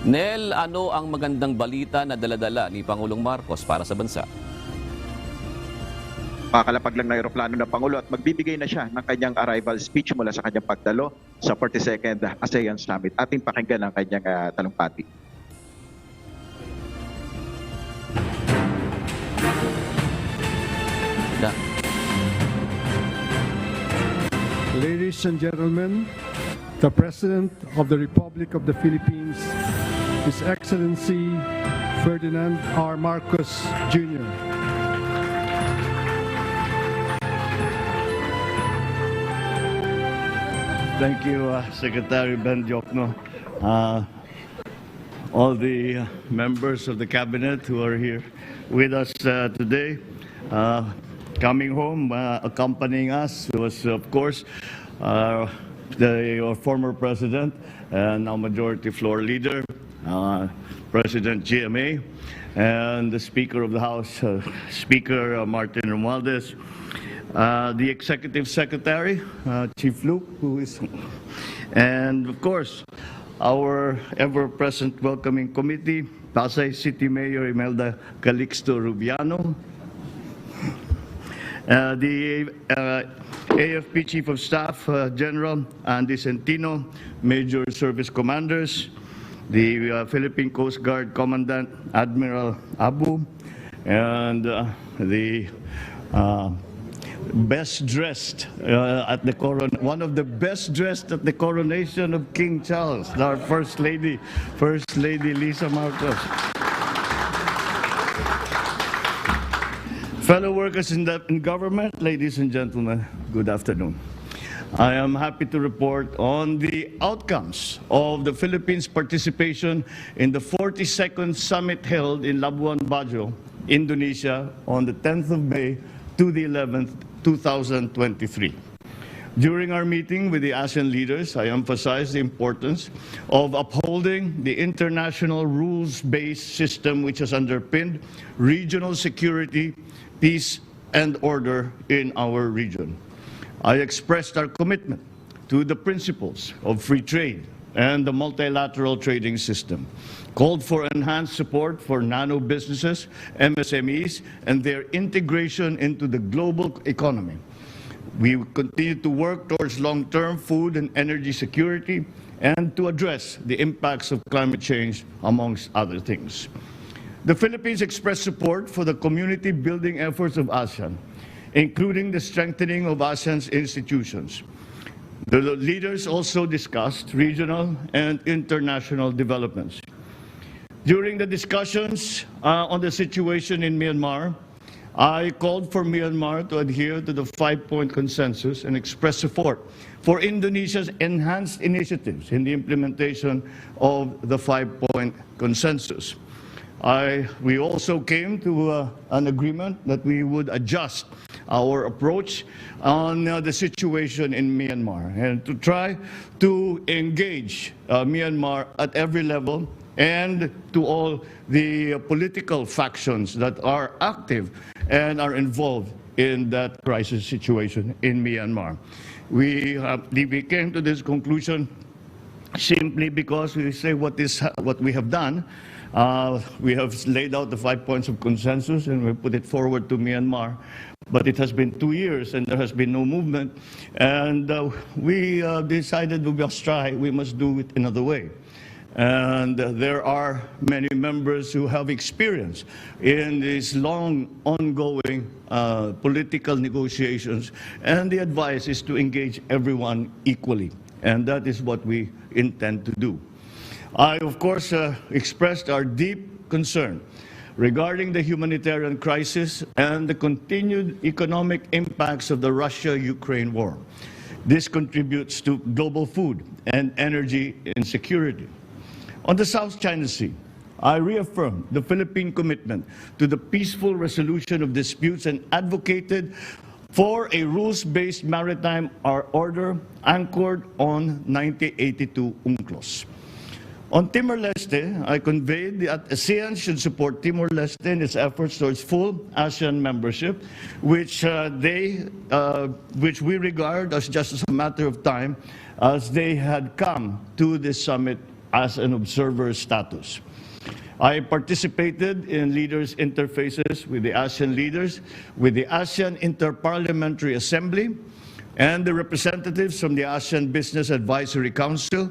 Nel, ano ang magandang balita na daladala ni Pangulong Marcos para sa bansa? Makakalapag lang na aeroplano ng Pangulo at magbibigay na siya ng kanyang arrival speech mula sa kanyang pagdalo sa 42nd ASEAN Summit. Ating pakinggan ang kanyang talumpati. Ladies and gentlemen, the President of the Republic of the Philippines, His Excellency Ferdinand R. Marcos Jr. Thank you, Secretary Ben Diokno. All the members of the Cabinet who are here with us today. Coming home, accompanying us was, of course, the former President and now Majority Floor Leader, President GMA, and the Speaker of the House, Speaker Martin Romualdez, the Executive Secretary, Chief Luke, who is, and of course, our ever-present welcoming committee, Pasay City Mayor Imelda Calixto Rubiano, the AFP Chief of Staff, General Andy Centino, Major Service Commanders, the Philippine Coast Guard Commandant, Admiral Abu, and the best dressed at the one of the best dressed at the coronation of King Charles, our First Lady Lisa Marcos. Fellow workers in government, ladies and gentlemen, good afternoon. I am happy to report on the outcomes of the Philippines' participation in the 42nd Summit held in Labuan Bajo, Indonesia on the 10th of May to the 11th, 2023. During our meeting with the ASEAN leaders, I emphasized the importance of upholding the international rules-based system which has underpinned regional security, peace, and order in our region. I expressed our commitment to the principles of free trade and the multilateral trading system, called for enhanced support for nano businesses, MSMEs, and their integration into the global economy. We continue to work towards long-term food and energy security and to address the impacts of climate change, amongst other things. The Philippines expressed support for the community-building efforts of ASEAN, including the strengthening of ASEAN's institutions. The leaders also discussed regional and international developments. During the discussions on the situation in Myanmar, I called for Myanmar to adhere to the 5-point consensus and express support for Indonesia's enhanced initiatives in the implementation of the 5-point consensus. We also came to an agreement that we would adjust our approach on the situation in Myanmar and to try to engage Myanmar at every level and to all the political factions that are active and are involved in that crisis situation in Myanmar. We came to this conclusion simply because we say what we have done. We have laid out the 5 points of consensus and we put it forward to Myanmar. But it has been 2 years and there has been no movement. And we decided we must try, we must do it another way. And there are many members who have experience in these long ongoing political negotiations. And the advice is to engage everyone equally. And that is what we intend to do. I, of course, expressed our deep concern regarding the humanitarian crisis and the continued economic impacts of the Russia-Ukraine war. This contributes to global food and energy insecurity. On the South China Sea, I reaffirmed the Philippine commitment to the peaceful resolution of disputes and advocated for a rules-based maritime order anchored on 1982 UNCLOS. On Timor-Leste, I conveyed that ASEAN should support Timor-Leste in its efforts towards full ASEAN membership, which we regard as just a matter of time, as they had come to this summit as an observer status. I participated in leaders' interfaces with the ASEAN leaders, with the ASEAN Interparliamentary Assembly, and the representatives from the ASEAN Business Advisory Council,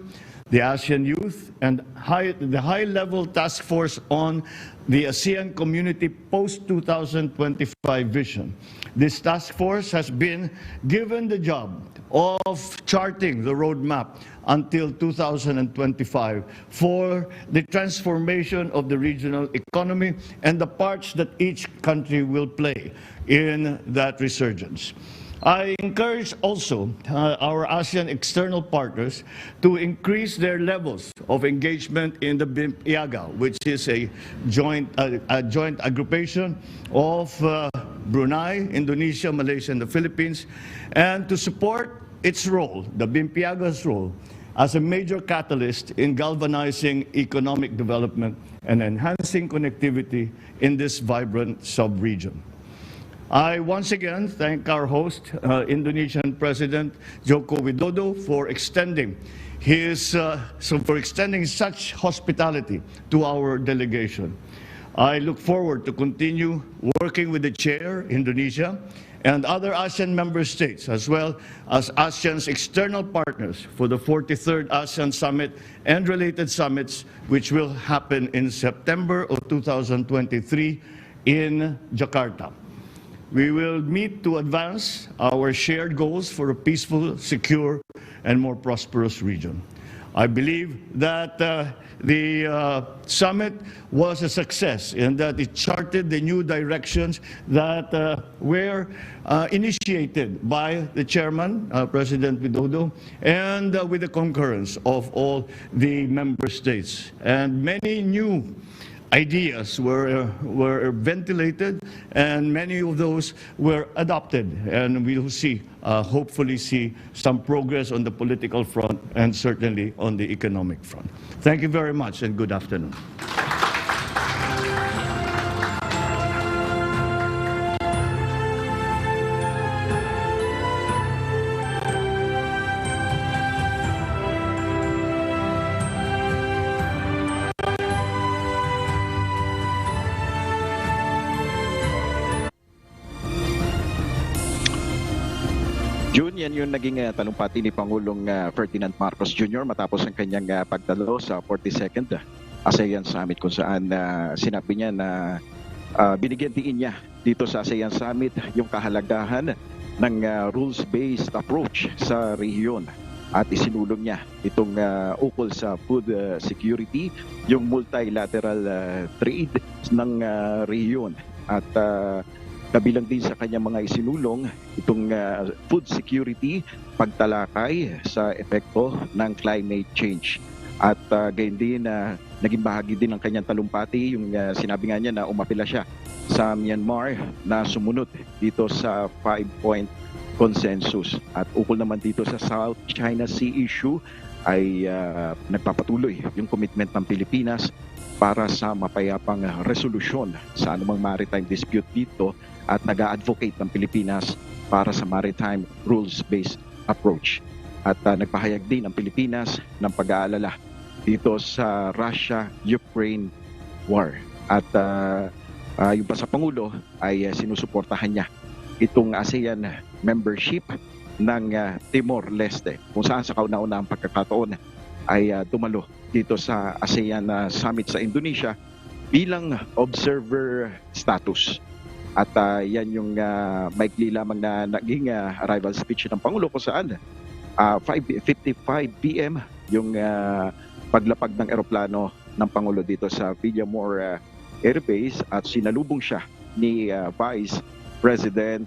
the ASEAN Youth, and the high-level task force on the ASEAN Community Post-2025 Vision. This task force has been given the job of charting the roadmap until 2025 for the transformation of the regional economy and the parts that each country will play in that resurgence. I encourage also our ASEAN external partners to increase their levels of engagement in the BIMP-IAGA, which is a joint aggregation of Brunei, Indonesia, Malaysia, and the Philippines, and to support its role, the BIMP-IAGA's role, as a major catalyst in galvanizing economic development and enhancing connectivity in this vibrant sub-region. I once again thank our host, Indonesian President Joko Widodo, for extending such hospitality to our delegation. I look forward to continue working with the chair, Indonesia, and other ASEAN member states, as well as ASEAN's external partners for the 43rd ASEAN Summit and related summits, which will happen in September of 2023 in Jakarta. We will meet to advance our shared goals for a peaceful, secure, and more prosperous region. I believe that the summit was a success in that it charted the new directions that were initiated by the chairman, President Widodo, and with the concurrence of all the member states. And many new ideas were ventilated, and many of those were adopted, and we will hopefully see some progress on the political front and certainly on the economic front. Thank you very much and good afternoon. June, yan yung naging talumpati ni Pangulong Ferdinand Marcos Jr. matapos ang kanyang pagdalo sa 42nd ASEAN Summit, kung saan sinabi niya na binigyan diin niya dito sa ASEAN Summit yung kahalagahan ng rules-based approach sa rehiyon, at isinulong niya itong ukol sa food security, yung multilateral trade ng rehiyon, at kabilang din sa kanyang mga isinulong itong food security, pagtalakay sa epekto ng climate change. At gayon din naging bahagi din ng kanyang talumpati yung sinabi nga niya na umapila siya sa Myanmar na sumunod dito sa 5-point consensus. At ukol naman dito sa South China Sea issue ay nagpapatuloy yung commitment ng Pilipinas para sa mapayapang resolusyon sa anumang maritime dispute dito, at nag-a-advocate ng Pilipinas para sa maritime rules-based approach. At nagpahayag din ang Pilipinas ng pag-aalala dito sa Russia-Ukraine war. At yung pa sa Pangulo ay sinusuportahan niya itong ASEAN membership ng Timor-Leste, kung saan sa kauna-unahang pagkakataon ay dumalo dito sa ASEAN Summit sa Indonesia bilang observer status. At yan yung maikli lamang na naging arrival speech ng Pangulo, kung saan 5:55 p.m. yung paglapag ng eroplano ng Pangulo dito sa Villamor Air Base, at sinalubong siya ni Vice President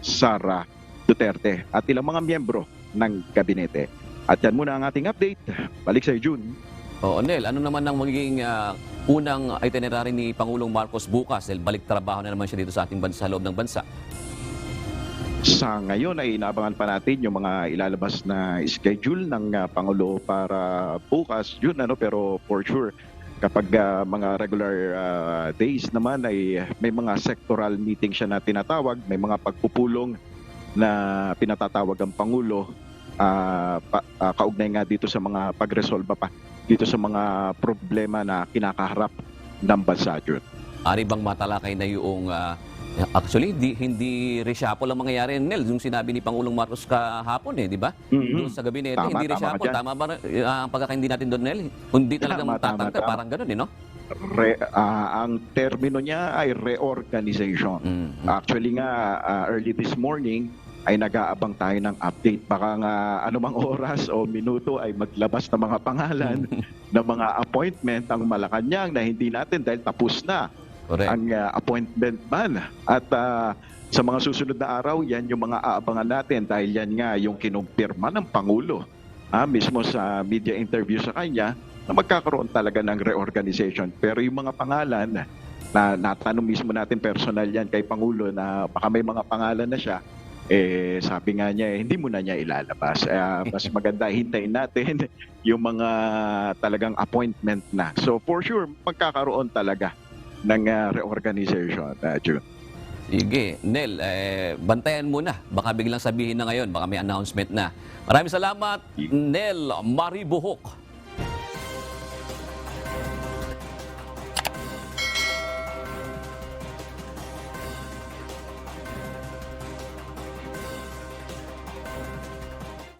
Sara Duterte at ilang mga miyembro ng gabinete. At yan muna ang ating update. Balik sa iyo, June. Nel, ano naman ang magiging unang itinerary ni Pangulong Marcos bukas? Balik trabaho na naman siya dito sa ating bansa, sa loob ng bansa. Sa ngayon ay inaabangan pa natin yung mga ilalabas na schedule ng Pangulo para bukas. Yun, pero for sure, kapag mga regular days naman ay may mga sectoral meeting siya na tinatawag, may mga pagpupulong na pinatatawag ang Pangulo, kaugnay nga dito sa mga pagresolba pa dito sa mga problema na kinakaharap ng bansa, Jun. Ari bang matalakay na yung actually hindi reshuffle ang mangyayari, Nel, yung sinabi ni Pangulong Marcos kahapon di ba? Doon sa gabinete, hindi reshuffle. Tama ba ang pagkakaindi natin doon, Nel? Hindi talagang tatangka, parang gano'n no? Ang termino niya ay reorganization. Actually nga, early this morning, ay nag-aabang tayo ng update. Baka nga anumang oras o minuto ay maglabas ng mga pangalan ng mga appointment ang Malacanang na hindi natin dahil tapos na ang appointment ban. At sa mga susunod na araw, yan yung mga aabangan natin dahil yan nga yung kinumpirma ng Pangulo mismo sa media interview sa kanya na magkakaroon talaga ng reorganization. Pero yung mga pangalan na natanong mismo natin personal yan kay Pangulo na baka may mga pangalan na siya, sabi nga niya, hindi mo na niya ilalabas. Mas maganda hintayin natin yung mga talagang appointment na. So for sure, magkakaroon talaga ng reorganization, June. Sige, Nel, bantayan muna. Baka biglang sabihin na ngayon, baka may announcement na. Maraming salamat, Nel Maribuhok.